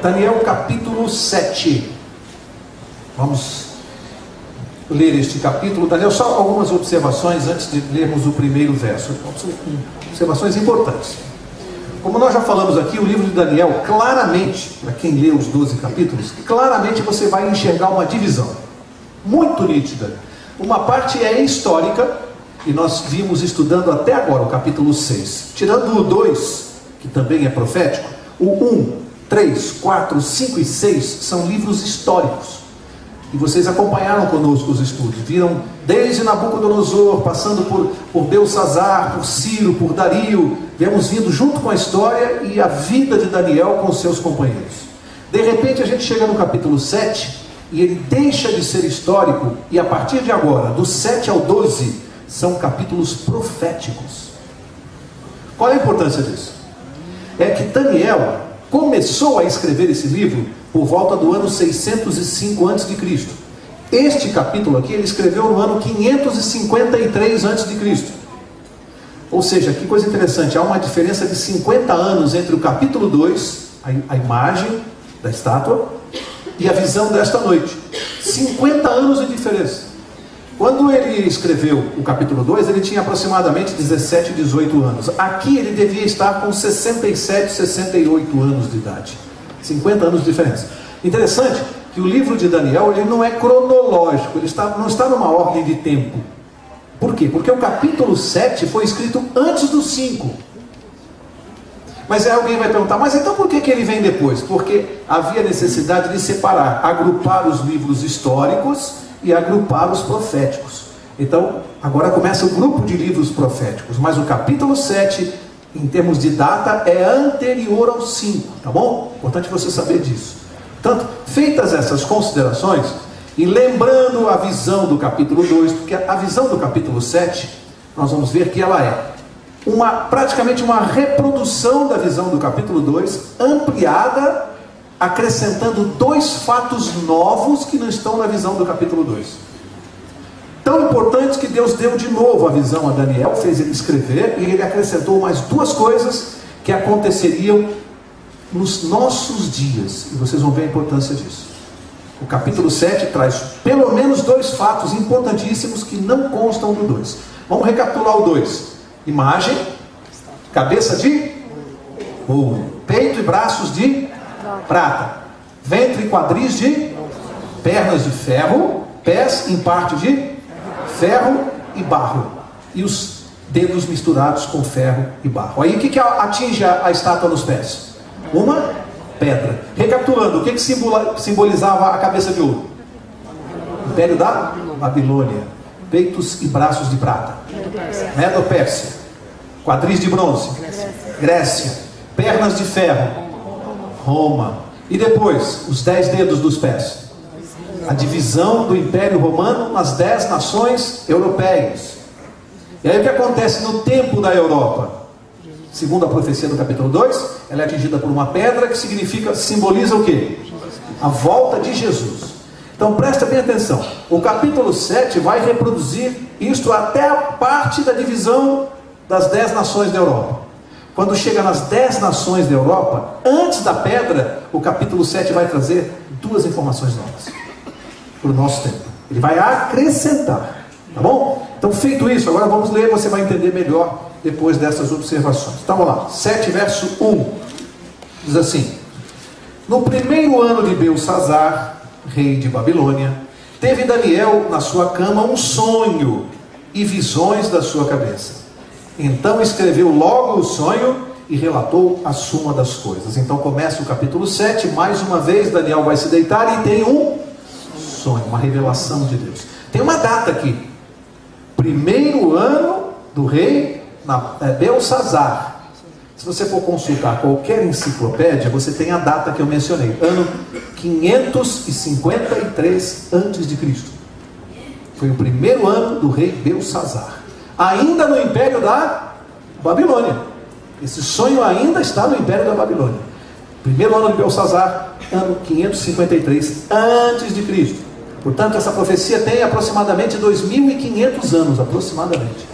Daniel capítulo 7. Vamos ler este capítulo. Daniel, só algumas observações antes de lermos o primeiro verso. Observações importantes. Como nós já falamos aqui, o livro de Daniel, claramente, para quem lê os 12 capítulos, claramente você vai enxergar uma divisão muito nítida. Uma parte é histórica, e nós vimos estudando até agora o capítulo 6. Tirando o 2, que também é profético, o 1, 3, 4, 5 e 6 são livros históricos. E vocês acompanharam conosco os estudos, viram desde Nabucodonosor, passando por Belsazar, por Ciro, por Dario, viemos vindo junto com a história e a vida de Daniel com seus companheiros. De repente a gente chega no capítulo 7 e ele deixa de ser histórico, e a partir de agora, do 7 ao 12, são capítulos proféticos. Qual é a importância disso? É que Daniel começou a escrever esse livro por volta do ano 605 a.C. Este capítulo aqui ele escreveu no ano 553 a.C. Ou seja, que coisa interessante, há uma diferença de 50 anos entre o capítulo 2, a imagem da estátua, e a visão desta noite. 50 anos de diferença. Quando ele escreveu o capítulo 2, ele tinha aproximadamente 17, 18 anos. Aqui ele devia estar com 67, 68 anos de idade. 50 anos de diferença. Interessante que o livro de Daniel ele não é cronológico, ele não está numa ordem de tempo. Por quê? Porque o capítulo 7 foi escrito antes do 5. Mas aí alguém vai perguntar, mas então por que ele vem depois? Porque havia necessidade de separar, agrupar os livros históricos e agrupar os proféticos. Então, agora começa o grupo de livros proféticos, mas o capítulo 7, em termos de data, é anterior ao 5, tá bom? Importante você saber disso. Portanto, feitas essas considerações, e lembrando a visão do capítulo 2, porque a visão do capítulo 7, nós vamos ver que ela é praticamente uma reprodução da visão do capítulo 2, ampliada, acrescentando 2 fatos novos que não estão na visão do capítulo 2. Tão importante que Deus deu de novo a visão a Daniel, fez ele escrever, e ele acrescentou mais 2 coisas que aconteceriam nos nossos dias, e vocês vão ver a importância disso. O capítulo 7 traz pelo menos 2 fatos importantíssimos que não constam do 2. Vamos recapitular o 2. Imagem, cabeça de ouro, peito e braços de prata, ventre e quadris de pernas de ferro, pés em parte de ferro e barro, e os dedos misturados com ferro e barro. Aí o que atinge a estátua nos pés? Uma pedra. Recapitulando, o que simbolizava a cabeça de ouro? Império da Babilônia. Peitos e braços de prata, Medo-Pérsia. Quadris de bronze, Grécia. Pernas de ferro, Roma. E depois, os 10 dedos dos pés, a divisão do Império Romano nas 10 nações europeias. E aí o que acontece no tempo da Europa? Segundo a profecia do capítulo 2, ela é atingida por uma pedra que simboliza o quê? A volta de Jesus. Então presta bem atenção, o capítulo 7 vai reproduzir isto até a parte da divisão das 10 nações da Europa. Quando chega nas 10 nações da Europa, antes da pedra, o capítulo 7 vai trazer 2 informações novas para o nosso tempo. Ele vai acrescentar, tá bom? Então feito isso, agora vamos ler, você vai entender melhor depois dessas observações. Então vamos lá, 7 verso 1, diz assim: no primeiro ano de Belsazar, rei de Babilônia, teve Daniel na sua cama um sonho e visões da sua cabeça. Então escreveu logo o sonho e relatou a suma das coisas. Então começa o capítulo 7, mais uma vez Daniel vai se deitar e tem um sonho, uma revelação de Deus. Tem uma data aqui, primeiro ano do rei Belsazar. Se você for consultar qualquer enciclopédia, você tem a data que eu mencionei, ano 553 a.C. Foi o primeiro ano do rei Belsazar, ainda no Império da Babilônia. Esse sonho ainda está no Império da Babilônia. Primeiro ano de Belsazar, ano 553 a.C. Portanto, essa profecia tem aproximadamente 2.500 anos, aproximadamente.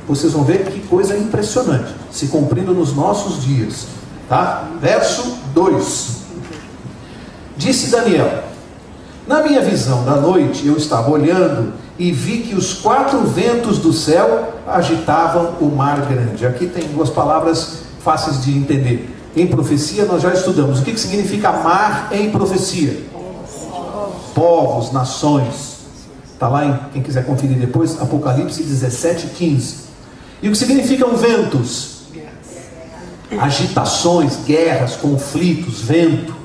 Vocês vão ver que coisa impressionante, se cumprindo nos nossos dias. Tá? Verso 2. Disse Daniel: na minha visão da noite eu estava olhando e vi que os 4 ventos do céu agitavam o mar grande. Aqui tem 2 palavras fáceis de entender. Em profecia nós já estudamos. O que significa mar em profecia? Povos, nações. Está lá, quem quiser conferir depois, Apocalipse 17:15. E o que significam ventos? Agitações, guerras, conflitos, vento,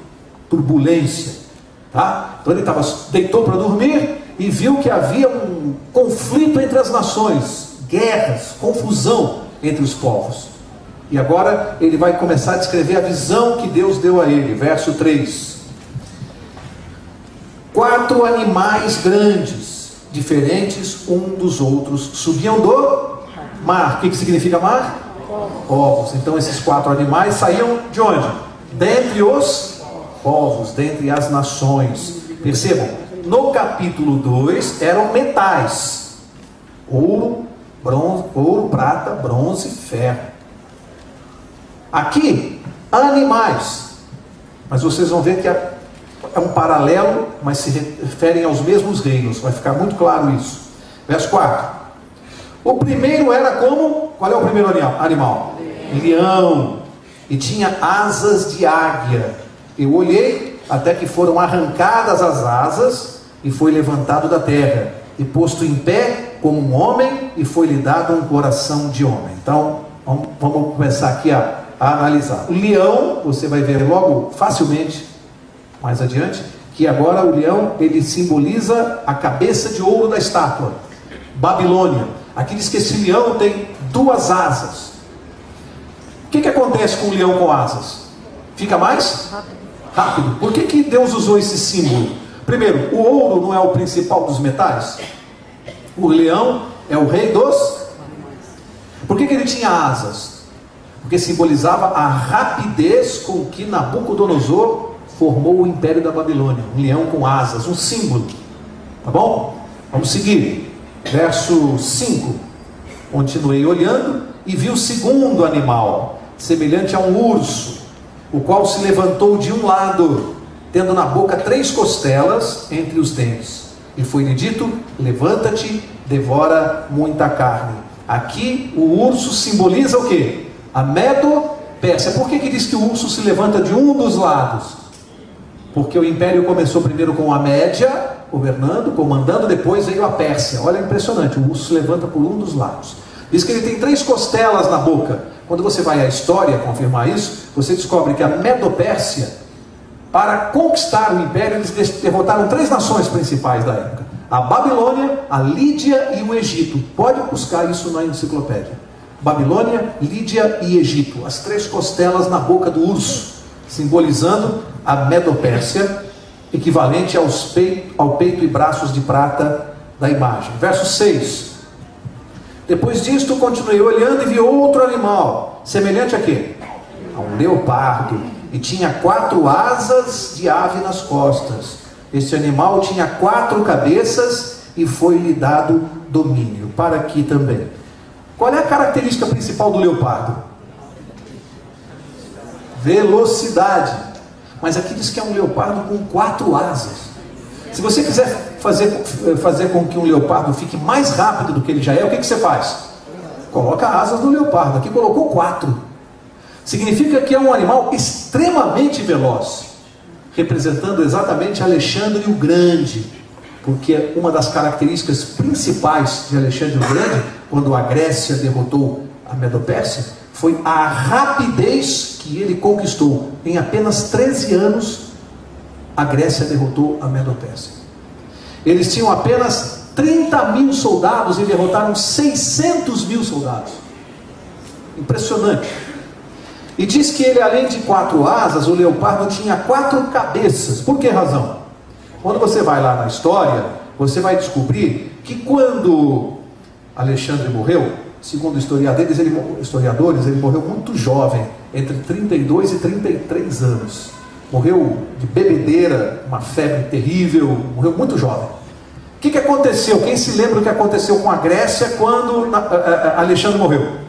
turbulência. Tá? Então ele deitou para dormir e viu que havia um conflito entre as nações, guerras, confusão entre os povos. E agora ele vai começar a descrever a visão que Deus deu a ele. Verso 3. 4 animais grandes, diferentes um dos outros, subiam do mar. O que significa mar? Povos. Então esses 4 animais saíam de onde? Dentre os povos, dentre as nações. Percebam, no capítulo 2 eram metais: ouro, prata, bronze, ferro. Aqui, animais. Mas vocês vão ver que é um paralelo, mas se referem aos mesmos reinos. Vai ficar muito claro isso. Verso 4. O primeiro era como? Qual é o primeiro animal? Leão. E tinha asas de águia. Eu olhei até que foram arrancadas as asas e foi levantado da terra e posto em pé como um homem, e foi-lhe dado um coração de homem. Então vamos começar aqui a analisar. O leão, você vai ver logo facilmente mais adiante, que agora o leão, ele simboliza a cabeça de ouro da estátua, Babilônia. Aqui diz que esse leão tem 2 asas. O que acontece com o leão com asas? Fica mais rápido. Por que Deus usou esse símbolo? Primeiro, o ouro não é o principal dos metais? O leão é o rei dos... Por que ele tinha asas? Porque simbolizava a rapidez com que Nabucodonosor formou o império da Babilônia. Um leão com asas, um símbolo. Tá bom? Vamos seguir. Verso 5. Continuei olhando e vi o segundo animal, semelhante a um urso, o qual se levantou de um lado, tendo na boca 3 costelas entre os dentes. E foi-lhe dito: levanta-te, devora muita carne. Aqui o urso simboliza o quê? A Medo-Pérsia. Por que diz que o urso se levanta de um dos lados? Porque o império começou primeiro com a Média, governando, comandando, depois veio a Pérsia. Olha, impressionante, o urso se levanta por um dos lados. Diz que ele tem 3 costelas na boca. Quando você vai à história confirmar isso, você descobre que a Medo-Pérsia, para conquistar o império, eles derrotaram 3 nações principais da época: a Babilônia, a Lídia e o Egito. Pode buscar isso na enciclopédia. Babilônia, Lídia e Egito. As 3 costelas na boca do urso, simbolizando a Medo-Pérsia, equivalente ao peito e braços de prata da imagem. Verso 6. Depois disto continuei olhando e vi outro animal, semelhante a quê? A um leopardo, e tinha 4 asas de ave nas costas. Este animal tinha 4 cabeças e foi-lhe dado domínio. Para aqui também. Qual é a característica principal do leopardo? Velocidade. Mas aqui diz que é um leopardo com 4 asas. Se você quiser fazer com que um leopardo fique mais rápido do que ele já é, o que você faz? Coloca asas no leopardo. Aqui colocou 4. Significa que é um animal extremamente veloz, representando exatamente Alexandre o Grande, porque uma das características principais de Alexandre o Grande, quando a Grécia derrotou a Medo-Pérsia, foi a rapidez que ele conquistou. Em apenas 13 anos, a Grécia derrotou a Medo-Pérsia. Eles tinham apenas 30.000 soldados e derrotaram 600.000 soldados. Impressionante. E diz que ele, além de 4 asas, o leopardo tinha 4 cabeças. Por que razão? Quando você vai lá na história, você vai descobrir que quando Alexandre morreu, segundo historiadores, ele morreu muito jovem, entre 32 e 33 anos. Morreu de bebedeira, uma febre terrível, morreu muito jovem. O que aconteceu? Quem se lembra o que aconteceu com a Grécia quando Alexandre morreu?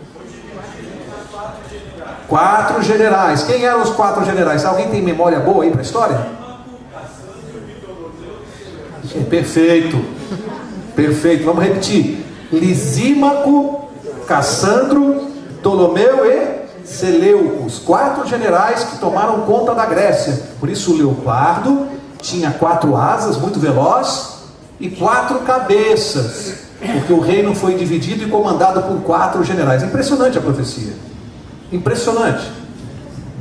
4 generais. Quem eram os 4 generais? Alguém tem memória boa aí para a história? Perfeito. Perfeito. Vamos repetir. Lisímaco, Cassandro, Ptolomeu e Seleuco. Os 4 generais que tomaram conta da Grécia. Por isso o leopardo tinha 4 asas, muito veloz, e 4 cabeças, porque o reino foi dividido e comandado por 4 generais. Impressionante a profecia. Impressionante.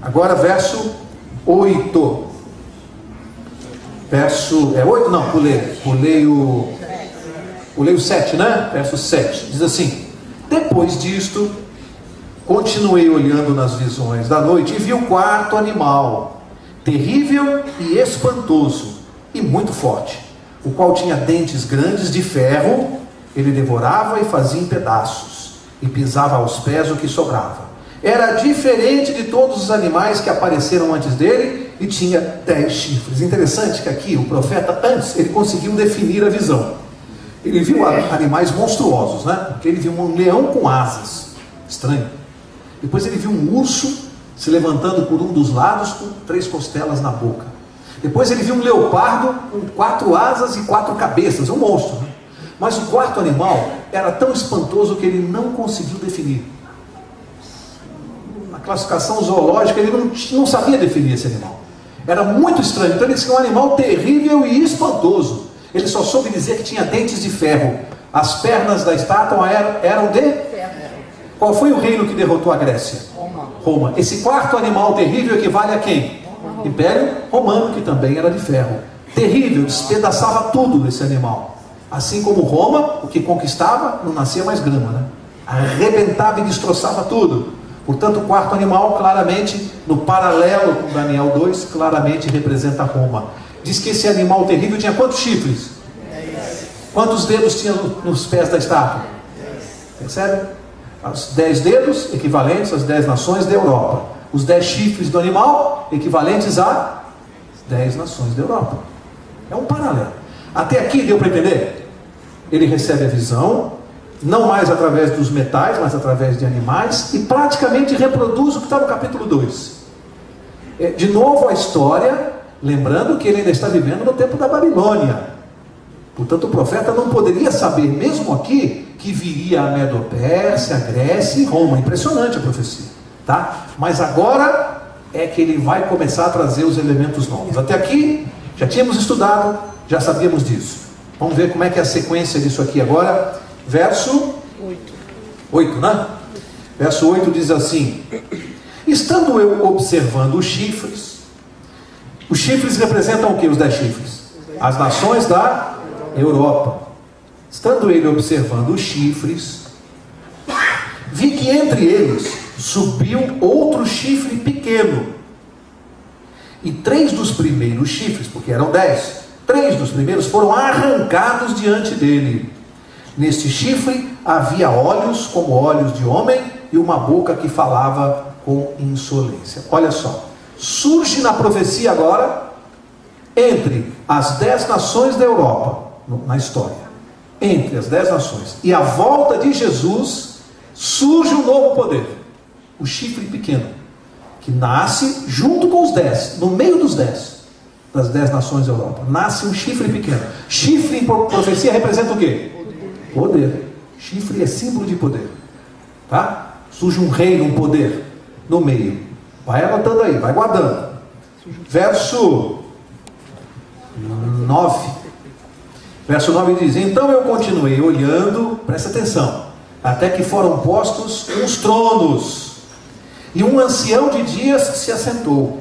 Agora verso 8. Verso 8? Não, pulei o 7, né? Verso 7. Diz assim: depois disto, continuei olhando nas visões da noite e vi o 4º animal, terrível e espantoso, e muito forte, o qual tinha dentes grandes de ferro. Ele devorava e fazia em pedaços, e pisava aos pés o que sobrava. Era diferente de todos os animais que apareceram antes dele, e tinha 10 chifres. Interessante que aqui o profeta, antes, ele conseguiu definir a visão. Ele viu animais monstruosos, né? Porque ele viu um leão com asas, estranho. Depois ele viu um urso se levantando por um dos lados com 3 costelas na boca. Depois ele viu um leopardo com 4 asas e 4 cabeças, um monstro, né? Mas o 4º animal era tão espantoso que ele não conseguiu definir. Na classificação zoológica ele não sabia definir esse animal. Era muito estranho. Então ele disse que é um animal terrível e espantoso. Ele só soube dizer que tinha dentes de ferro. As pernas da estátua eram de ferro. Qual foi o reino que derrotou a Grécia? Roma. Esse 4º animal terrível equivale a quem? Império Romano, que também era de ferro. Terrível, despedaçava tudo esse animal. Assim como Roma, o que conquistava, não nascia mais grama, né? Arrebentava e destroçava tudo. Portanto, o 4º animal, claramente, no paralelo com Daniel 2, claramente representa Roma. Diz que esse animal terrível tinha quantos chifres? 10. Quantos dedos tinha nos pés da estátua? 10. Percebe? Os 10 dedos, equivalentes às 10 nações da Europa. Os 10 chifres do animal, equivalentes a 10 nações da Europa. É um paralelo. Até aqui deu para entender? Ele recebe a visão, não mais através dos metais, mas através de animais, e praticamente reproduz o que está no capítulo 2. De novo a história, lembrando que ele ainda está vivendo no tempo da Babilônia. Portanto, o profeta não poderia saber, mesmo aqui, que viria a Medo-Pérsia, a Grécia e Roma. Impressionante a profecia, tá? Mas agora é que ele vai começar a trazer os elementos novos. Até aqui, já tínhamos estudado, já sabíamos disso. Vamos ver como é que é a sequência disso aqui agora. Verso 8, né? Verso 8 diz assim: estando eu observando os chifres representam o que? Os 10 chifres? As nações da Europa. Estando ele observando os chifres, vi que entre eles subiu outro chifre pequeno, e 3 dos primeiros chifres, porque eram 10, 3 dos primeiros foram arrancados diante dele. Neste chifre havia olhos como olhos de homem, e uma boca que falava com insolência. Olha só, surge na profecia agora, entre as 10 nações da Europa, na história, entre as 10 nações e a volta de Jesus, surge um novo poder, o chifre pequeno, que nasce junto com os 10, no meio dos 10, das 10 nações da Europa, nasce um chifre pequeno. Chifre em profecia representa o quê? Poder. Chifre é símbolo de poder, tá? Surge um reino, um poder no meio. Vai anotando aí, vai guardando. Verso 9. Verso 9 diz: então eu continuei olhando, presta atenção, até que foram postos uns tronos, e um ancião de dias se assentou.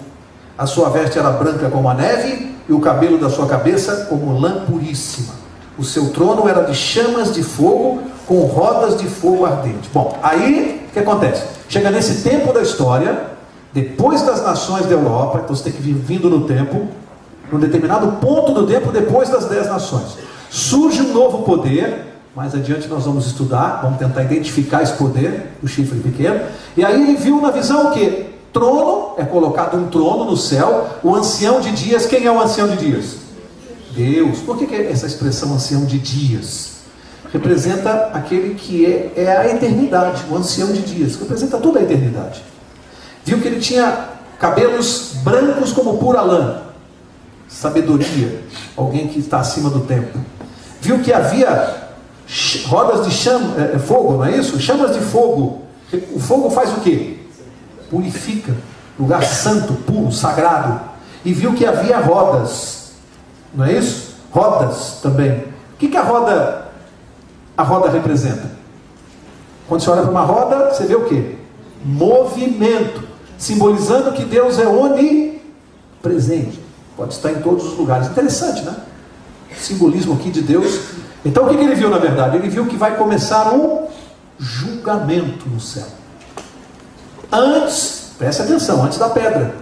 A sua veste era branca como a neve, e o cabelo da sua cabeça como lã puríssima. O seu trono era de chamas de fogo, com rodas de fogo ardente. Bom, aí o que acontece? Chega nesse tempo da história, depois das nações da Europa, então você tem que vir vindo no tempo, num determinado ponto do tempo, depois das 10 nações. Surge um novo poder, mais adiante nós vamos estudar, vamos tentar identificar esse poder, o chifre pequeno. E aí ele viu na visão o quê? Trono, é colocado um trono no céu, o ancião de dias. Quem é o ancião de dias? Deus. Por que essa expressão ancião de dias? Representa aquele que é a eternidade, o ancião de dias, representa toda a eternidade. Viu que ele tinha cabelos brancos como pura lã. Sabedoria, alguém que está acima do tempo. Viu que havia rodas de fogo, não é isso? Chamas de fogo. O fogo faz o quê? Purifica. Lugar santo, puro, sagrado. E viu que havia rodas, não é isso? Rodas também. O que a roda representa? Quando você olha para uma roda, você vê o quê? Movimento, simbolizando que Deus é onipresente, pode estar em todos os lugares. Interessante, né? Simbolismo aqui de Deus. Então o que ele viu na verdade? Ele viu que vai começar um julgamento no céu. Antes, preste atenção, antes da pedra,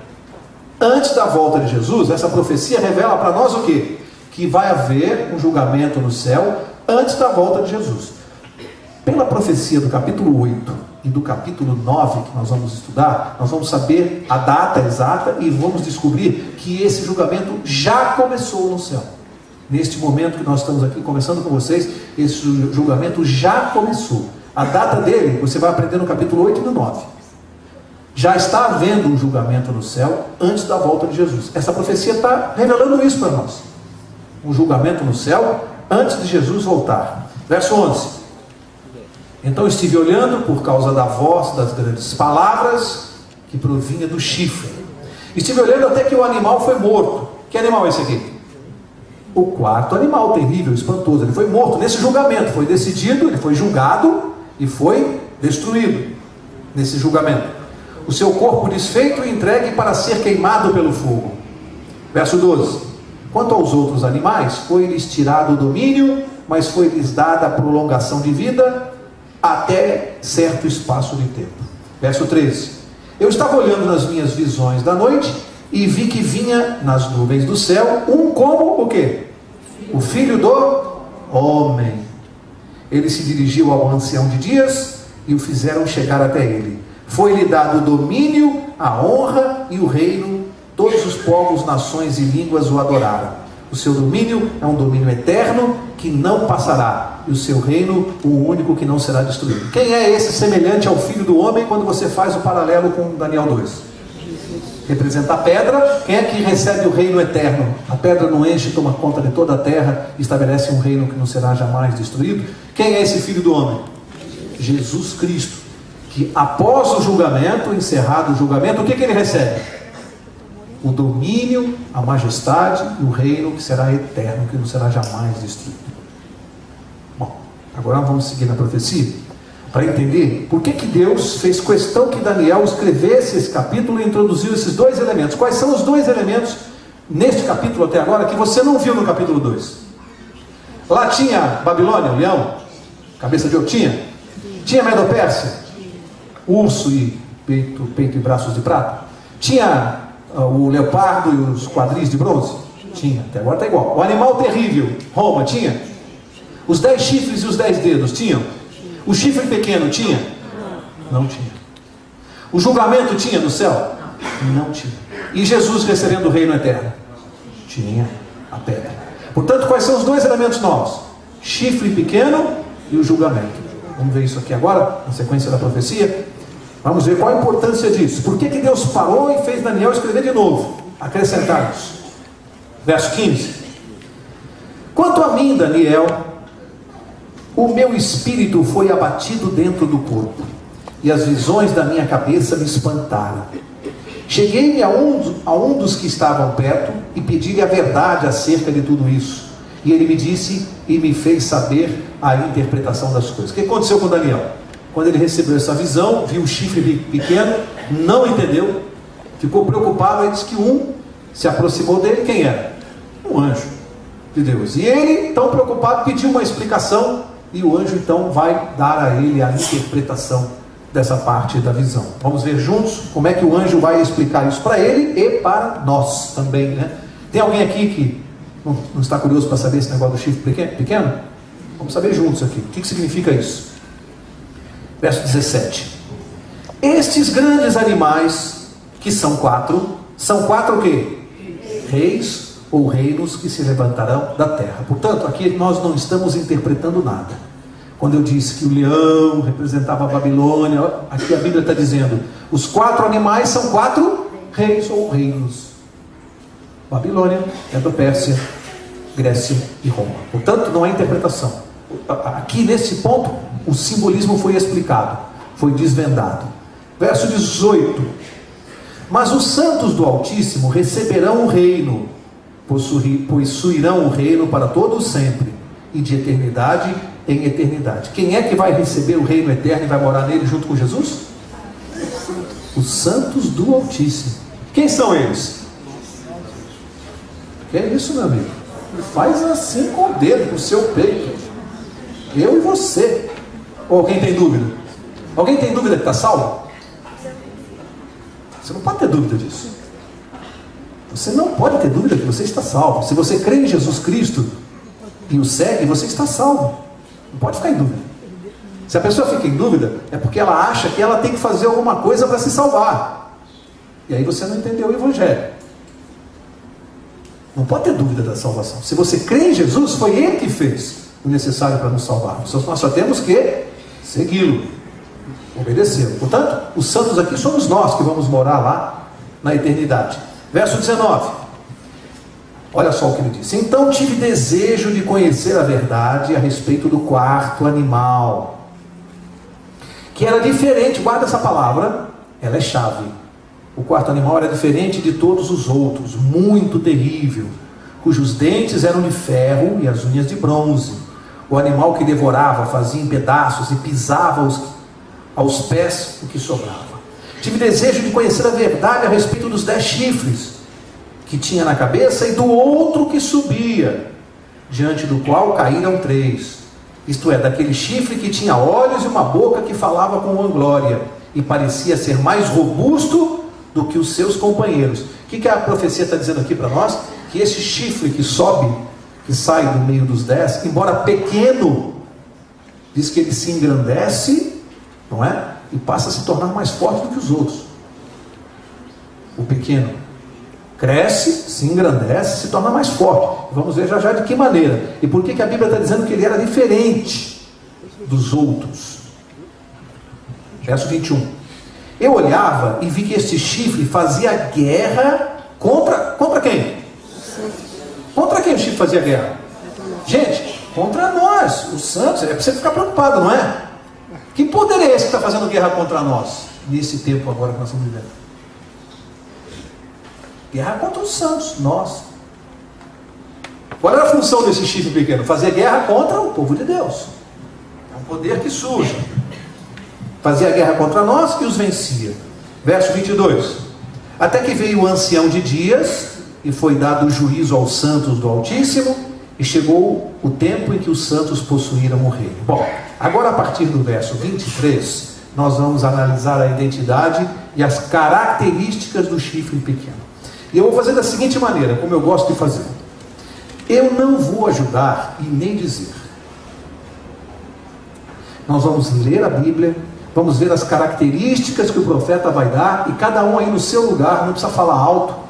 antes da volta de Jesus, essa profecia revela para nós o quê? Que vai haver um julgamento no céu antes da volta de Jesus. Pela profecia do capítulo 8 e do capítulo 9 que nós vamos estudar, nós vamos saber a data exata e vamos descobrir que esse julgamento já começou no céu. Neste momento que nós estamos aqui conversando com vocês, esse julgamento já começou. A data dele, você vai aprender no capítulo 8 e no 9. Já está havendo um julgamento no céu antes da volta de Jesus. Essa profecia está revelando isso para nós. Um julgamento no céu antes de Jesus voltar. Verso 11. Então estive olhando por causa da voz das grandes palavras que provinha do chifre. Estive olhando até que o animal foi morto. Que animal é esse aqui? O quarto animal terrível, espantoso. Ele foi morto nesse julgamento. Foi decidido, ele foi julgado e foi destruído nesse julgamento. O seu corpo desfeito e entregue para ser queimado pelo fogo. Verso 12. Quanto aos outros animais, foi-lhes tirado o domínio, mas foi-lhes dada a prolongação de vida até certo espaço de tempo. Verso 13. Eu estava olhando nas minhas visões da noite e vi que vinha nas nuvens do céu um como o quê? O filho do homem. Ele se dirigiu ao ancião de dias e o fizeram chegar até ele. Foi-lhe dado o domínio, a honra e o reino. Todos os povos, nações e línguas o adoraram. O seu domínio é um domínio eterno que não passará, e o seu reino o único que não será destruído. Quem é esse semelhante ao filho do homem quando você faz o paralelo com Daniel 2? Representa a pedra. Quem é que recebe o reino eterno? A pedra não enche, toma conta de toda a terra, estabelece um reino que não será jamais destruído. Quem é esse filho do homem? Jesus Cristo, que após o julgamento, encerrado o julgamento, o que ele recebe? O domínio, a majestade e o reino que será eterno, que não será jamais destruído. Bom, agora vamos seguir na profecia para entender por que Deus fez questão que Daniel escrevesse esse capítulo e introduziu esses dois elementos. Quais são os dois elementos neste capítulo até agora que você não viu no capítulo 2? Lá tinha Babilônia, o leão, cabeça de ouro, tinha Medo-Pérsia, urso e peito e braços de prata, tinha o leopardo e os quadris de bronze? Tinha, até agora está igual. O animal terrível, Roma, tinha? Os 10 chifres e os 10 dedos, tinham? O chifre pequeno tinha? Não tinha. O julgamento tinha no céu? Não tinha. E Jesus recebendo o reino eterno? Tinha a pedra. Portanto, quais são os dois elementos novos? Chifre pequeno e o julgamento. Vamos ver isso aqui agora, na sequência da profecia. Vamos ver qual a importância disso. Por que Deus parou e fez Daniel escrever de novo? Acrescentar isso. Verso 15. Quanto a mim, Daniel, o meu espírito foi abatido dentro do corpo, e as visões da minha cabeça me espantaram. Cheguei-me a um dos que estavam perto e pedi-lhe a verdade acerca de tudo isso. E ele me disse e me fez saber a interpretação das coisas. O que aconteceu com Daniel? Quando ele recebeu essa visão, viu o chifre pequeno, não entendeu, ficou preocupado, e disse que um se aproximou dele. Quem era? Um anjo de Deus. E ele, tão preocupado, pediu uma explicação, e o anjo então vai dar a ele a interpretação dessa parte da visão. Vamos ver juntos como é que o anjo vai explicar isso para ele e para nós também, né? Tem alguém aqui que não está curioso para saber esse negócio do chifre pequeno? Vamos saber juntos aqui. O que significa isso? Verso 17. Estes grandes animais, que são quatro o quê? Reis ou reinos que se levantarão da terra. Portanto, aqui nós não estamos interpretando nada. Quando eu disse que o leão representava a Babilônia, aqui a Bíblia está dizendo, os 4 animais são 4 reis ou reinos. Babilônia, Medo-Pérsia, Grécia e Roma. Portanto, não é interpretação. Aqui nesse ponto, o simbolismo foi explicado, foi desvendado. Verso 18: mas os santos do Altíssimo receberão o reino, possuirão o reino para todo sempre, e de eternidade em eternidade. Quem é que vai receber o reino eterno e vai morar nele junto com Jesus? Os santos do Altíssimo. Quem são eles? Que é isso, meu amigo? Faz assim com o dedo, com o seu peito. Eu e você. Ou alguém tem dúvida? Alguém tem dúvida que está salvo? Você não pode ter dúvida disso. Você não pode ter dúvida que você está salvo. Se você crê em Jesus Cristo e o segue, você está salvo. Não pode ficar em dúvida. Se a pessoa fica em dúvida, é porque ela acha que ela tem que fazer alguma coisa para se salvar. E aí você não entendeu o Evangelho. Não pode ter dúvida da salvação. Se você crê em Jesus, foi Ele que fez o necessário para nos salvar. Nós só temos que segui-lo, obedecê-lo. Portanto, os santos aqui somos nós que vamos morar lá na eternidade. Verso 19. Olha só o que ele diz: então tive desejo de conhecer a verdade a respeito do 4º animal, que era diferente. Guarda essa palavra, ela é chave. O 4º animal era diferente de todos os outros, muito terrível, cujos dentes eram de ferro e as unhas de bronze. O animal que devorava, fazia em pedaços e pisava aos pés o que sobrava. Tive desejo de conhecer a verdade a respeito dos 10 chifres que tinha na cabeça e do outro que subia, diante do qual caíram 3. Isto é, daquele chifre que tinha olhos e uma boca que falava com vanglória e parecia ser mais robusto do que os seus companheiros. O que a profecia está dizendo aqui para nós? Que esse chifre que sobe, que sai do meio dos 10, embora pequeno, diz que ele se engrandece, não é? E passa a se tornar mais forte do que os outros. O pequeno cresce, se engrandece, se torna mais forte. Vamos ver já já de que maneira. E por que a Bíblia está dizendo que ele era diferente dos outros? Verso 21. Eu olhava e vi que este chifre fazia guerra contra quem? Contra quem o chifre fazia guerra? Gente, contra nós, os santos. É para você ficar preocupado, não é? Que poder é esse que está fazendo guerra contra nós, nesse tempo agora que nós estamos vivendo? Guerra contra os santos, nós. Qual era a função desse chifre pequeno? Fazer guerra contra o povo de Deus. É um poder que surge. Fazia guerra contra nós e os vencia. Verso 22. Até que veio o ancião de dias e foi dado juízo aos santos do Altíssimo, e chegou o tempo em que os santos possuíram o reino. Bom, agora a partir do verso 23, nós vamos analisar a identidade e as características do chifre pequeno. E eu vou fazer da seguinte maneira, como eu gosto de fazer. Eu não vou ajudar e nem dizer. Nós vamos ler a Bíblia, vamos ver as características que o profeta vai dar, e cada um aí no seu lugar, não precisa falar alto.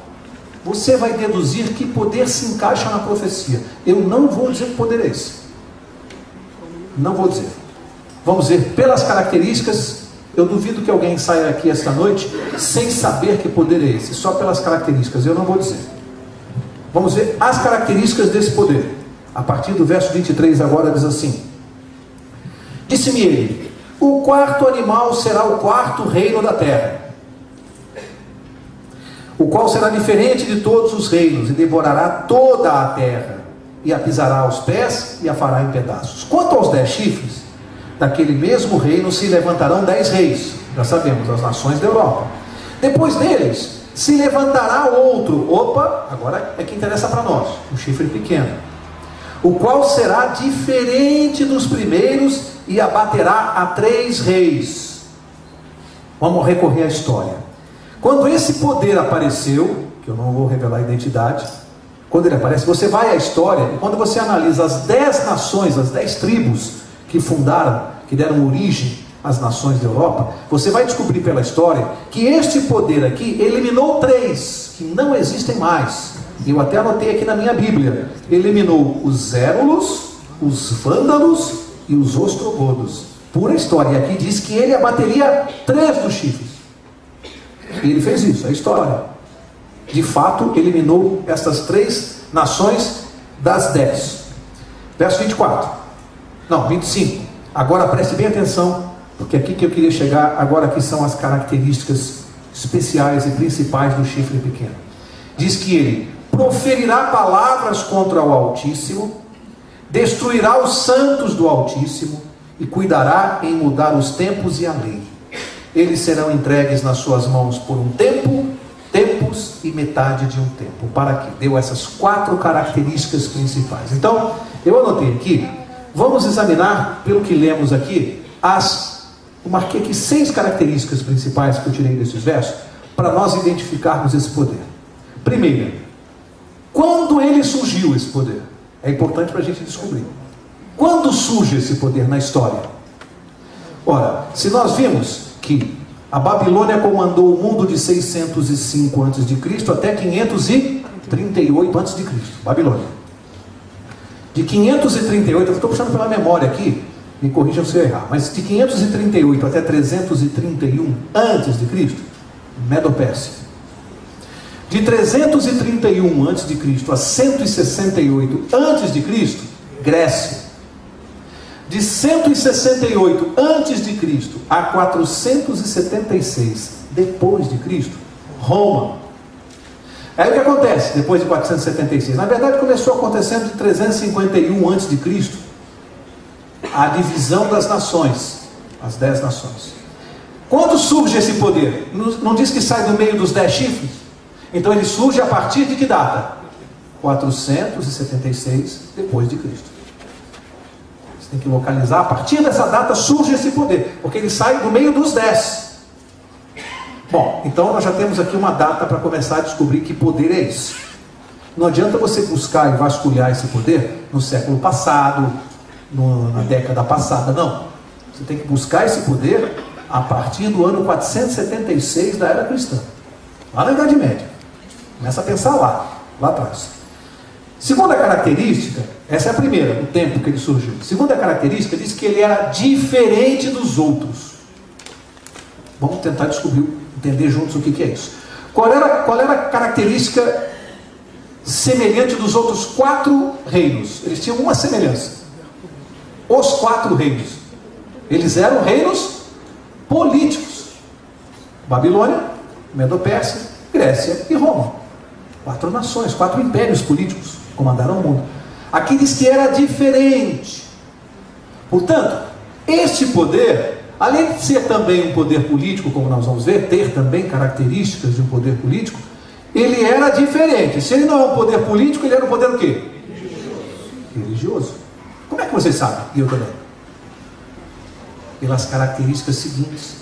Você vai deduzir que poder se encaixa na profecia. Eu não vou dizer que poder é esse. Não vou dizer. Vamos ver pelas características. Eu duvido que alguém saia aqui esta noite sem saber que poder é esse. Só pelas características. Eu não vou dizer. Vamos ver as características desse poder. A partir do verso 23 agora diz assim: disse-me ele: o 4º animal será o 4º reino da terra, o qual será diferente de todos os reinos, e devorará toda a terra, e a pisará aos pés, e a fará em pedaços. Quanto aos 10 chifres, daquele mesmo reino se levantarão 10 reis, já sabemos, as nações da Europa. Depois deles, se levantará outro, agora é que interessa para nós, um chifre pequeno, o qual será diferente dos primeiros, e abaterá a 3 reis. Vamos recorrer à história. Quando esse poder apareceu, que eu não vou revelar a identidade, quando ele aparece, você vai à história, e quando você analisa as 10 nações, as 10 tribos que fundaram, que deram origem às nações da Europa, você vai descobrir pela história que este poder aqui eliminou 3 que não existem mais. Eu até anotei aqui na minha Bíblia: eliminou os Érulos, os Vândalos e os ostrogodos. Pura história. E aqui diz que ele abateria 3 dos chifres. E ele fez isso, é história. De fato, eliminou estas 3 nações das 10. Verso 24. Não, 25. Agora preste bem atenção, porque aqui que eu queria chegar, agora aqui são as características especiais e principais do chifre pequeno. Diz que ele proferirá palavras contra o Altíssimo, destruirá os santos do Altíssimo e cuidará em mudar os tempos e a lei. Eles serão entregues nas suas mãos por um tempo, tempos e metade de um tempo. Para que deu essas 4 características principais. Então, eu anotei aqui, vamos examinar, pelo que lemos aqui, eu marquei aqui 6 características principais que eu tirei desses versos, para nós identificarmos esse poder. Primeira, quando ele surgiu, esse poder? É importante para a gente descobrir. Quando surge esse poder na história? Ora, se nós vimos que a Babilônia comandou o mundo de 605 a.C. até 538 a.C. Babilônia. De 538, eu estou puxando pela memória aqui, me corrijam se eu errar, mas de 538 até 331 a.C., Medo-Pérsia. De 331 a.C. a 168 a.C., Grécia. De 168 a.C. a 476 depois de Cristo, Roma. Aí o que acontece depois de 476? Na verdade começou acontecendo de 351 a.C., a divisão das nações, as 10 nações. Quando surge esse poder? Não diz que sai do meio dos 10 chifres? Então ele surge a partir de que data? 476 depois de Cristo. Você tem que localizar, a partir dessa data surge esse poder, porque ele sai do meio dos 10. Bom, então nós já temos aqui uma data para começar a descobrir que poder é esse. Não adianta você buscar e vasculhar esse poder no século passado, na década passada, não. Você tem que buscar esse poder a partir do ano 476 da era cristã, lá na Idade Média. Começa a pensar lá atrás. Segunda característica, essa é a primeira, o tempo que ele surgiu. Segunda característica, diz que ele era diferente dos outros. Vamos tentar descobrir, entender juntos o que é isso. Qual era a característica semelhante dos outros 4 reinos? Eles tinham uma semelhança. Os 4 reinos, eles eram reinos políticos: Babilônia, Medo-Pérsia, Grécia e Roma. 4 nações, 4 impérios políticos comandaram o mundo. Aqui diz que era diferente. Portanto, este poder, além de ser também um poder político, como nós vamos ver, ter também características de um poder político, ele era diferente. Se ele não é um poder político, ele era um poder o quê? Religioso. Como é que vocês sabem? E eu também. Pelas características seguintes.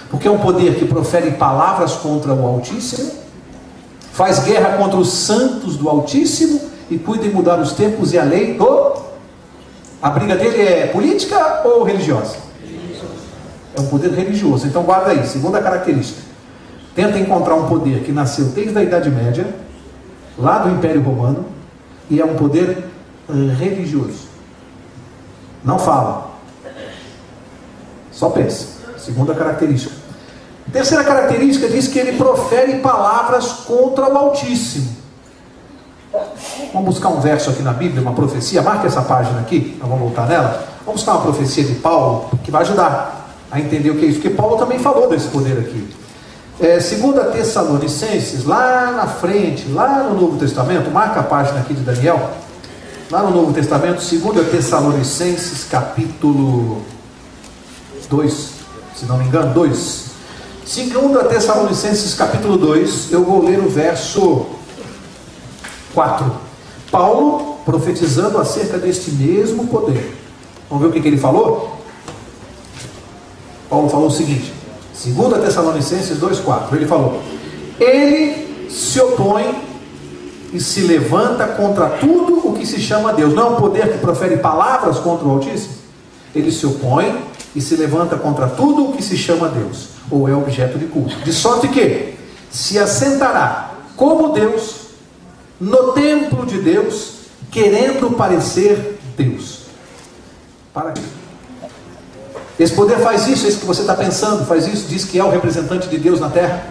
Porque é um poder que profere palavras contra o Altíssimo, faz guerra contra os santos do Altíssimo e cuida em mudar os tempos e a lei do... A briga dele é política ou religiosa? É um poder religioso. Então guarda aí, segunda característica. Tenta encontrar um poder que nasceu desde a Idade Média, lá do Império Romano, e é um poder religioso. Não fala, só pensa. Segunda característica. Terceira característica diz que ele profere palavras contra o Altíssimo. Vamos buscar um verso aqui na Bíblia, uma profecia. Marque essa página aqui, nós vamos voltar nela. Vamos buscar uma profecia de Paulo, que vai ajudar a entender o que é isso, porque Paulo também falou desse poder aqui. 2 Tessalonicenses, lá na frente, lá no Novo Testamento, marca a página aqui de Daniel, lá no Novo Testamento, 2 Tessalonicenses, capítulo 2, se não me engano, 2. 2 Tessalonicenses, capítulo 2, eu vou ler o verso 4. Paulo profetizando acerca deste mesmo poder. Vamos ver o que ele falou? Paulo falou o seguinte, 2 Tessalonicenses 2,4, ele falou: ele se opõe e se levanta contra tudo o que se chama Deus. Não é um poder que profere palavras contra o Altíssimo? Ele se opõe e se levanta contra tudo o que se chama Deus, ou é objeto de culto, de sorte que se assentará como Deus no templo de Deus, querendo parecer Deus. Para aqui. Esse poder faz isso, esse que você está pensando, faz isso, diz que é o representante de Deus na terra.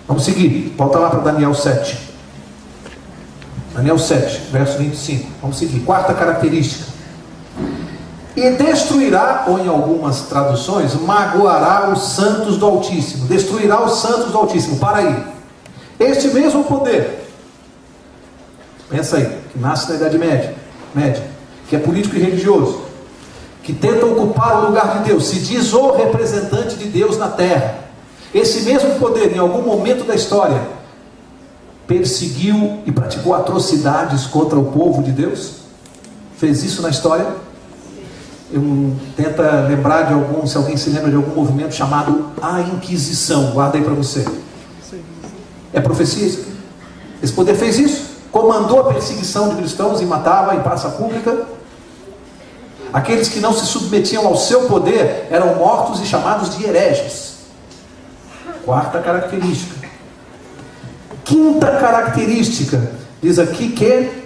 Vamos seguir, volta lá para Daniel 7. Daniel 7, verso 25. Vamos seguir. Quarta característica. E destruirá, ou em algumas traduções, magoará os santos do Altíssimo. Destruirá os santos do Altíssimo. Para aí. Este mesmo poder, pensa aí, que nasce na Idade Média, que é político e religioso, que tenta ocupar o lugar de Deus, se diz o representante de Deus na terra. Esse mesmo poder, em algum momento da história, perseguiu e praticou atrocidades contra o povo de Deus? Fez isso na história? Tenta lembrar de algum, se alguém se lembra de algum movimento chamado a Inquisição. Guarda aí para você. É profecia isso? Esse poder fez isso? Comandou a perseguição de cristãos e matava em praça pública. Aqueles que não se submetiam ao seu poder eram mortos e chamados de hereges. Quarta característica. Quinta característica, diz aqui que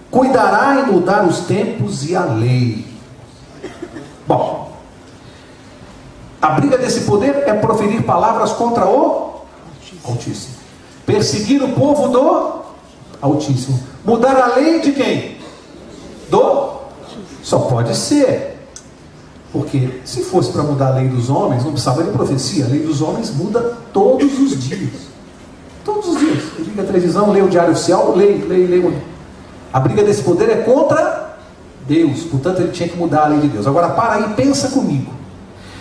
cuidará em mudar os tempos e a lei. Bom, a briga desse poder é proferir palavras contra o Altíssimo. Perseguir o povo do Altíssimo. Mudar a lei de quem? Só pode ser. Porque se fosse para mudar a lei dos homens, não precisava de profecia. A lei dos homens muda todos os dias. Todos os dias. Você liga a televisão, lê o Diário Oficial, lê. A briga desse poder é contra Deus. Portanto, ele tinha que mudar a lei de Deus. Agora, para aí, pensa comigo.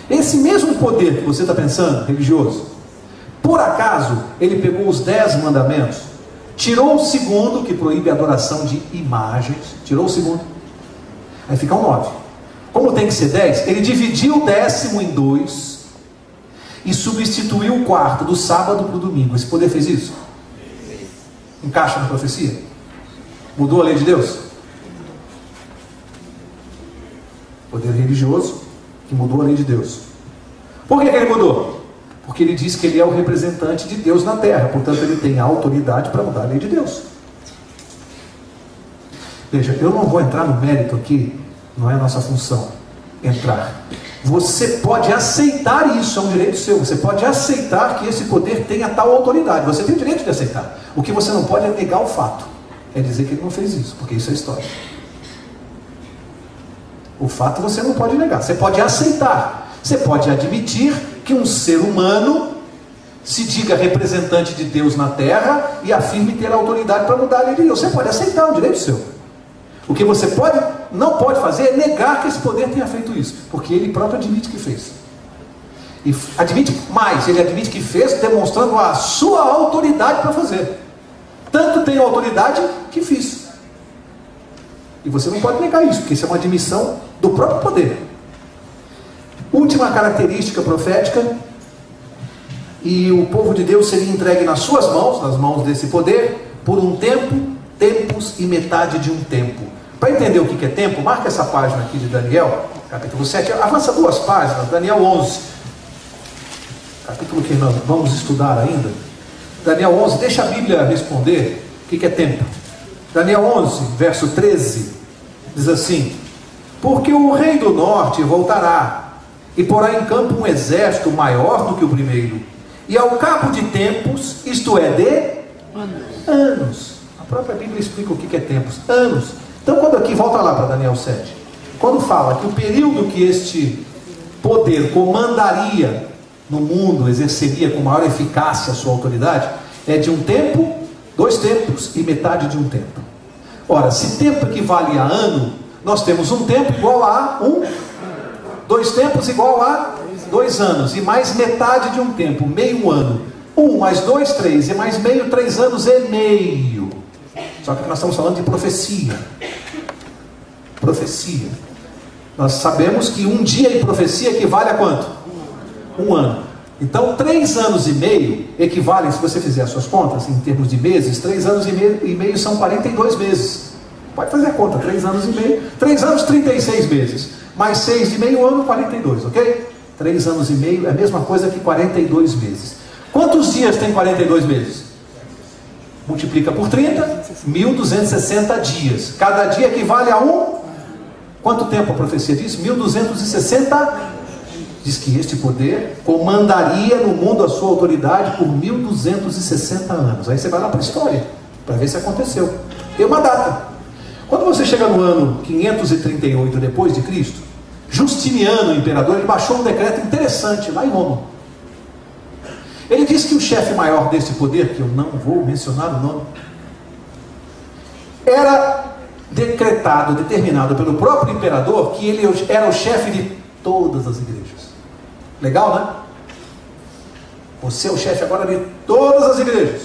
Esse mesmo poder que você está pensando, religioso, por acaso, ele pegou os 10 mandamentos, tirou o segundo, que proíbe a adoração de imagens, tirou o segundo, aí fica um 9. Como tem que ser 10, ele dividiu o 10º em 2 e substituiu o quarto, do sábado para o domingo. Esse poder fez isso? Encaixa na profecia? Mudou a lei de Deus? Poder religioso que mudou a lei de Deus. Por que ele mudou? Porque ele diz que ele é o representante de Deus na terra. Portanto, ele tem a autoridade para mudar a lei de Deus. Veja, eu não vou entrar no mérito aqui. Não é a nossa função entrar. Você pode aceitar isso, é um direito seu. Você pode aceitar que esse poder tenha tal autoridade. Você tem o direito de aceitar. O que você não pode é negar o fato. É dizer que ele não fez isso, porque isso é história. O fato você não pode negar. Você pode aceitar. Você pode admitir que um ser humano se diga representante de Deus na terra e afirme ter a autoridade para mudar a lei de Deus. Você pode aceitar, é um direito seu. O que você não pode fazer é negar que esse poder tenha feito isso, porque ele próprio admite que fez. E admite mais, ele admite que fez, demonstrando a sua autoridade para fazer. Tanto tem autoridade que fiz. E você não pode negar isso, porque isso é uma admissão do próprio poder. Última característica profética, e o povo de Deus seria entregue nas suas mãos, nas mãos desse poder, por um tempo, tempos e metade de um tempo. Para entender o que é tempo, marca essa página aqui de Daniel, capítulo 7, avança 2 páginas, Daniel 11, capítulo que nós vamos estudar ainda. Daniel 11, deixa a Bíblia responder o que é tempo. Daniel 11, verso 13, diz assim: porque o rei do norte voltará, e porá em campo um exército maior do que o primeiro, e ao cabo de tempos, isto é, de anos. A própria Bíblia explica o que é tempos, anos. Então, quando aqui, volta lá para Daniel 7, quando fala que o período que este poder comandaria no mundo, exerceria com maior eficácia a sua autoridade, é de um tempo, 2 tempos e metade de um tempo. Ora, se tempo equivale a ano, nós temos um tempo igual a 2 tempos igual a 2 anos, e mais metade de um tempo, meio ano. 1 mais 2, 3, e mais meio, 3 anos e meio. Só que nós estamos falando de profecia. Profecia. Nós sabemos que um dia de profecia equivale a quanto? 1 ano. Então 3 anos e meio equivalem, se você fizer as suas contas em termos de meses, 3 anos e meio são 42 meses. Pode fazer a conta, 3 anos e meio, 3 anos 36 meses, mais 6 de meio ano, 42, ok? 3 anos e meio é a mesma coisa que 42 meses. Quantos dias tem 42 meses? Multiplica por 30, 1260 dias. Cada dia equivale a um... Quanto tempo a profecia diz? 1260. Diz que este poder comandaria no mundo a sua autoridade por 1260 anos. Aí você vai lá para a história, para ver se aconteceu. Tem uma data. Quando você chega no ano 538 depois de Cristo, Justiniano, o imperador, ele baixou um decreto interessante lá em Roma. Ele disse que o chefe maior desse poder, que eu não vou mencionar o nome, era decretado, determinado pelo próprio imperador, que ele era o chefe de todas as igrejas. Legal, né? Você é o chefe agora de todas as igrejas.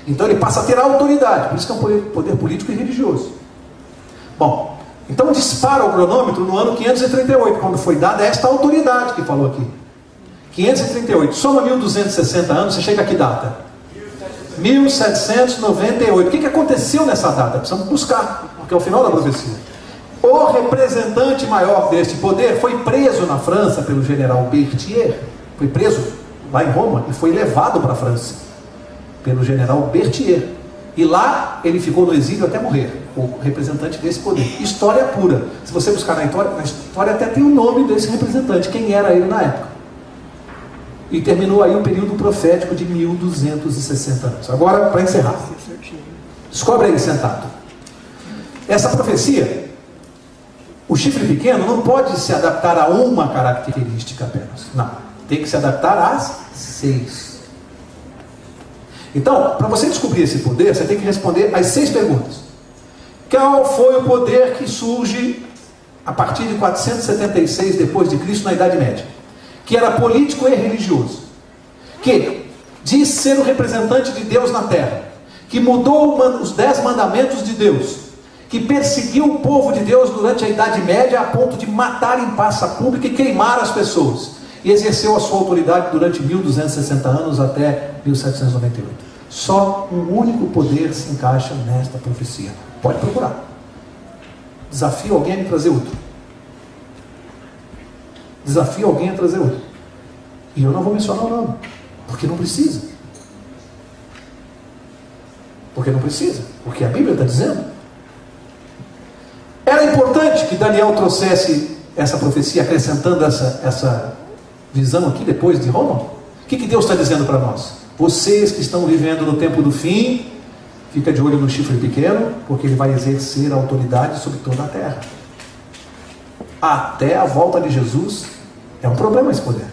Então ele passa a ter autoridade. Por isso que é um poder político e religioso. Bom, então dispara o cronômetro no ano 538, quando foi dada esta autoridade que falou aqui. 538, soma 1260 anos, você chega a que data? 1798. O que aconteceu nessa data? Precisamos buscar, porque é o final da profecia. O representante maior deste poder foi preso na França pelo general Berthier. Foi preso lá em Roma e foi levado para a França pelo general Berthier. E lá ele ficou no exílio até morrer, o representante desse poder. História pura. Se você buscar na história até tem o nome desse representante, quem era ele na época. E terminou aí o período profético de 1260 anos. Agora, para encerrar, descobre aí sentado. Essa profecia, o chifre pequeno não pode se adaptar a uma característica apenas. Não, tem que se adaptar às 6. Então, para você descobrir esse poder, você tem que responder as 6 perguntas. Qual foi o poder que surge a partir de 476 depois de Cristo na Idade Média? Que era político e religioso, que diz ser o representante de Deus na terra, que mudou os 10 mandamentos de Deus, que perseguiu o povo de Deus durante a Idade Média a ponto de matar em praça pública e queimar as pessoas, e exerceu a sua autoridade durante 1260 anos até 1798. Só um único poder se encaixa nesta profecia. Pode procurar. Desafio alguém a me trazer outro. Desafio alguém a trazer outro. E eu não vou mencionar o nome, porque não precisa. Porque não precisa, porque a Bíblia está dizendo. Era importante que Daniel trouxesse essa profecia, acrescentando essa visão aqui depois de Roma. O que Deus está dizendo para nós? Vocês que estão vivendo no tempo do fim, fica de olho no chifre pequeno, porque ele vai exercer a autoridade sobre toda a terra. Até a volta de Jesus. É um problema esse poder,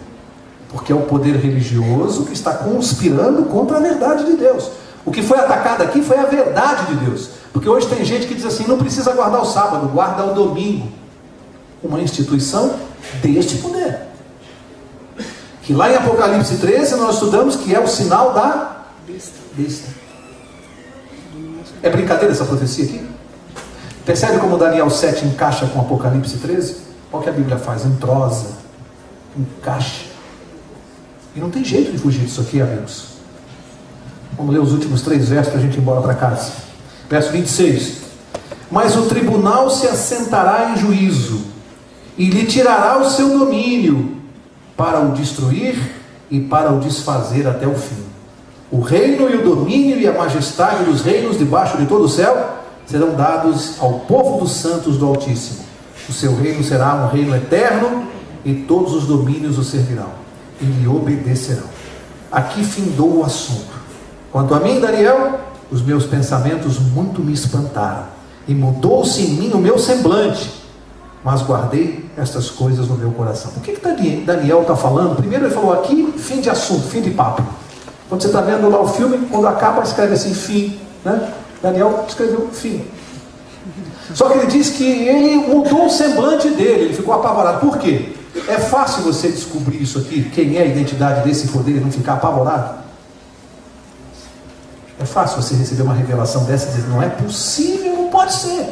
porque é o poder religioso que está conspirando contra a verdade de Deus. O que foi atacado aqui foi a verdade de Deus, porque hoje tem gente que diz assim, não precisa guardar o sábado, guarda o domingo. Uma instituição deste poder, que lá em Apocalipse 13 nós estudamos que é o sinal da besta. É brincadeira essa profecia aqui? Percebe como Daniel 7 encaixa com Apocalipse 13? Olha o que a Bíblia faz, entrosa, encaixa. E não tem jeito de fugir disso aqui, amigos. Vamos ler os últimos 3 versos para a gente ir embora para casa. Verso 26. Mas o tribunal se assentará em juízo, e lhe tirará o seu domínio, para o destruir e para o desfazer até o fim. O reino e o domínio e a majestade dos reinos debaixo de todo o céu serão dados ao povo dos santos do Altíssimo. O seu reino será um reino eterno, e todos os domínios o servirão e lhe obedecerão. Aqui findou o assunto. Quanto a mim, Daniel, os meus pensamentos muito me espantaram, e mudou-se em mim o meu semblante, mas guardei estas coisas no meu coração. O que Daniel está falando? Primeiro ele falou aqui, fim de assunto, fim de papo. Quando você está vendo lá o filme, quando acaba, escreve assim, fim, né? Daniel escreveu fim. Só que ele diz que ele mudou o semblante dele, ele ficou apavorado. Por quê? É fácil você descobrir isso aqui, quem é a identidade desse poder e não ficar apavorado? É fácil você receber uma revelação dessa e dizer, não é possível, não pode ser.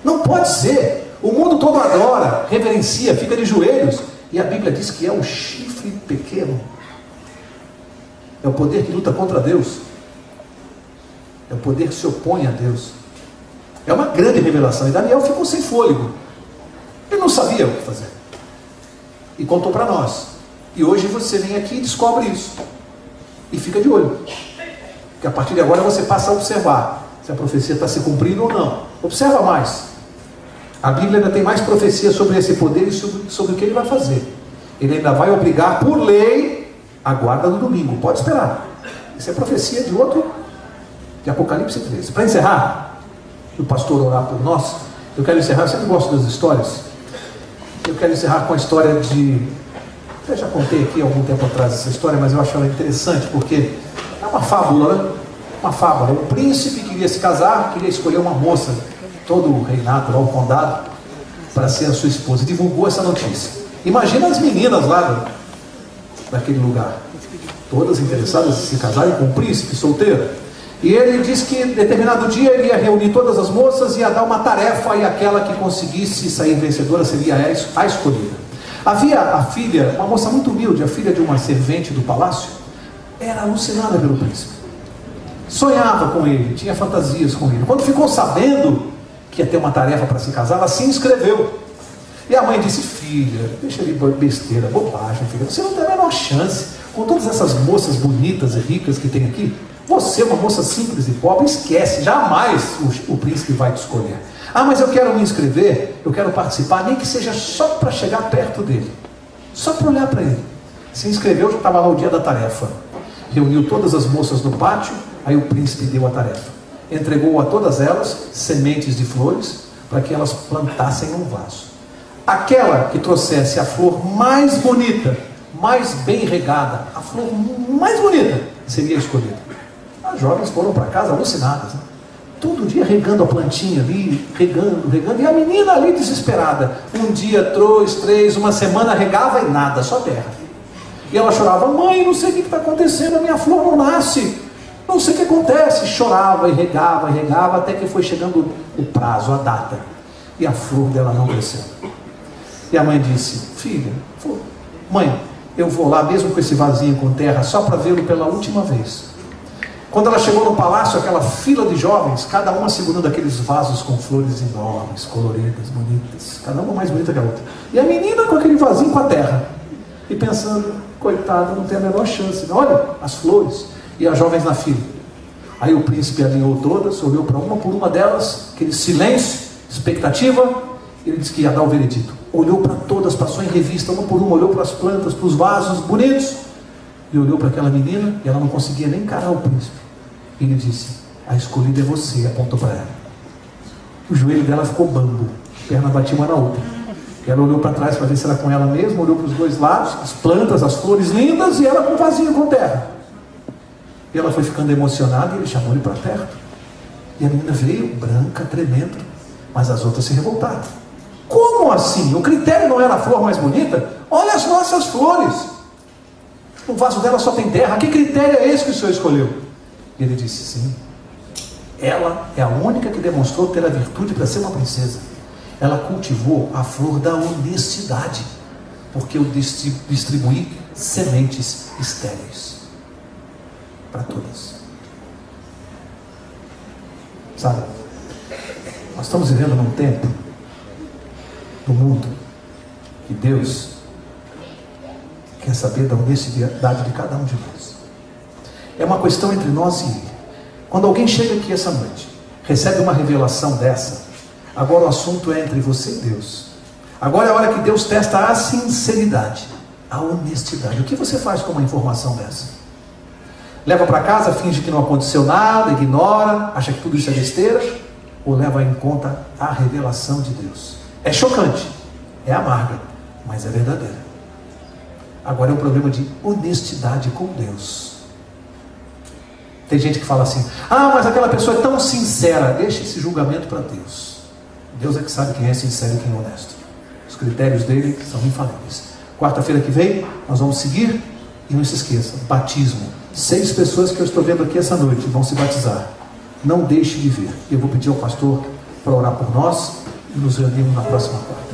Não pode ser. O mundo todo adora, reverencia, fica de joelhos. E a Bíblia diz que é o chifre pequeno. É o poder que luta contra Deus. É o poder que se opõe a Deus. É uma grande revelação. E Daniel ficou sem fôlego. Ele não sabia o que fazer. E contou para nós. E hoje você vem aqui e descobre isso. E fica de olho. Porque a partir de agora você passa a observar se a profecia está se cumprindo ou não. Observa mais. A Bíblia ainda tem mais profecias sobre esse poder e sobre o que ele vai fazer. Ele ainda vai obrigar por lei a guarda do domingo. Pode esperar. Isso é profecia de Apocalipse 13. Para encerrar, o pastor orar por nós, eu quero encerrar, eu sempre gosto das histórias. Eu quero encerrar com a história eu já contei aqui há algum tempo atrás essa história, mas eu acho ela interessante, porque é uma fábula, né? Uma fábula. Um príncipe queria se casar, queria escolher uma moça, todo o reinado, lá, o condado, para ser a sua esposa. Divulgou essa notícia. Imagina as meninas lá daquele lugar, todas interessadas em se casarem com um príncipe solteiro. E ele disse que em determinado dia ele ia reunir todas as moças e ia dar uma tarefa, e aquela que conseguisse sair vencedora seria a escolhida. Havia a filha, uma moça muito humilde, a filha de uma servente do palácio, era alucinada pelo príncipe. Sonhava com ele, tinha fantasias com ele. Quando ficou sabendo que ia ter uma tarefa para se casar, ela se inscreveu. E a mãe disse: filha, deixa ele besteira, bobagem, filha. Você não tem a menor chance. Com todas essas moças bonitas e ricas que tem aqui, você, uma moça simples e pobre, esquece, jamais o príncipe vai te escolher. Ah, mas eu quero me inscrever, eu quero participar, nem que seja só para chegar perto dele, só para olhar para ele. Se inscreveu, já estava lá o dia da tarefa. Reuniu todas as moças no pátio, aí o príncipe deu a tarefa. Entregou a todas elas sementes de flores, para que elas plantassem num vaso. Aquela que trouxesse a flor mais bonita, mais bem regada, a flor mais bonita, seria escolhida. As jovens foram para casa alucinadas, né? Todo dia regando a plantinha ali, regando, e a menina ali desesperada. Um dia, dois, três, uma semana regava e nada, só terra. E ela chorava: mãe, não sei o que está acontecendo, a minha flor não nasce, não sei o que acontece. Chorava e regava, até que foi chegando o prazo, a data, e a flor dela não cresceu. E a mãe disse: filha, mãe, eu vou lá mesmo com esse vasinho com terra, só para vê-lo pela última vez. Quando ela chegou no palácio, aquela fila de jovens, cada uma segurando aqueles vasos com flores enormes, coloridas, bonitas, cada uma mais bonita que a outra. E a menina com aquele vasinho com a terra, e pensando: coitada, não tem a menor chance. Olha as flores, e as jovens na fila. Aí o príncipe alinhou todas, olhou para uma por uma delas, aquele silêncio, expectativa, e ele disse que ia dar o veredito. Olhou para todas, passou em revista, uma por uma, olhou para as plantas, para os vasos bonitos, e olhou para aquela menina, e ela não conseguia nem encarar o príncipe. E ele disse: a escolhida é você, e apontou para ela. O joelho dela ficou bambo, a perna batia uma na outra. Ela olhou para trás para ver se era com ela mesma, olhou para os dois lados, as plantas, as flores lindas, e ela com vazio, com terra. E ela foi ficando emocionada, e ele chamou ele para perto. E a menina veio, branca, tremendo, mas as outras se revoltaram. Como assim? O critério não era a flor mais bonita? Olha as nossas flores. O vaso dela só tem terra. Que critério é esse que o senhor escolheu? E ele disse: sim, ela é a única que demonstrou ter a virtude para ser uma princesa. Ela cultivou a flor da honestidade, porque eu distribuí sementes estéreis para todas. Sabe, nós estamos vivendo num tempo do mundo que Deus quer saber da honestidade de cada um de nós. É uma questão entre nós e Ele. Quando alguém chega aqui essa noite, recebe uma revelação dessa, agora o assunto é entre você e Deus. Agora é a hora que Deus testa a sinceridade, a honestidade. O que você faz com uma informação dessa? Leva para casa, finge que não aconteceu nada, ignora, acha que tudo isso é besteira, ou leva em conta a revelação de Deus? É chocante, é amarga, mas é verdadeira. Agora é um problema de honestidade com Deus. Tem gente que fala assim: ah, mas aquela pessoa é tão sincera. Deixa esse julgamento para Deus. Deus é que sabe quem é sincero e quem é honesto. Os critérios dele são infalíveis. Quarta-feira que vem nós vamos seguir. E não se esqueça, batismo. 6 pessoas que eu estou vendo aqui essa noite vão se batizar. Não deixe de vir. Eu vou pedir ao pastor para orar por nós e nos reunirmos na próxima quarta.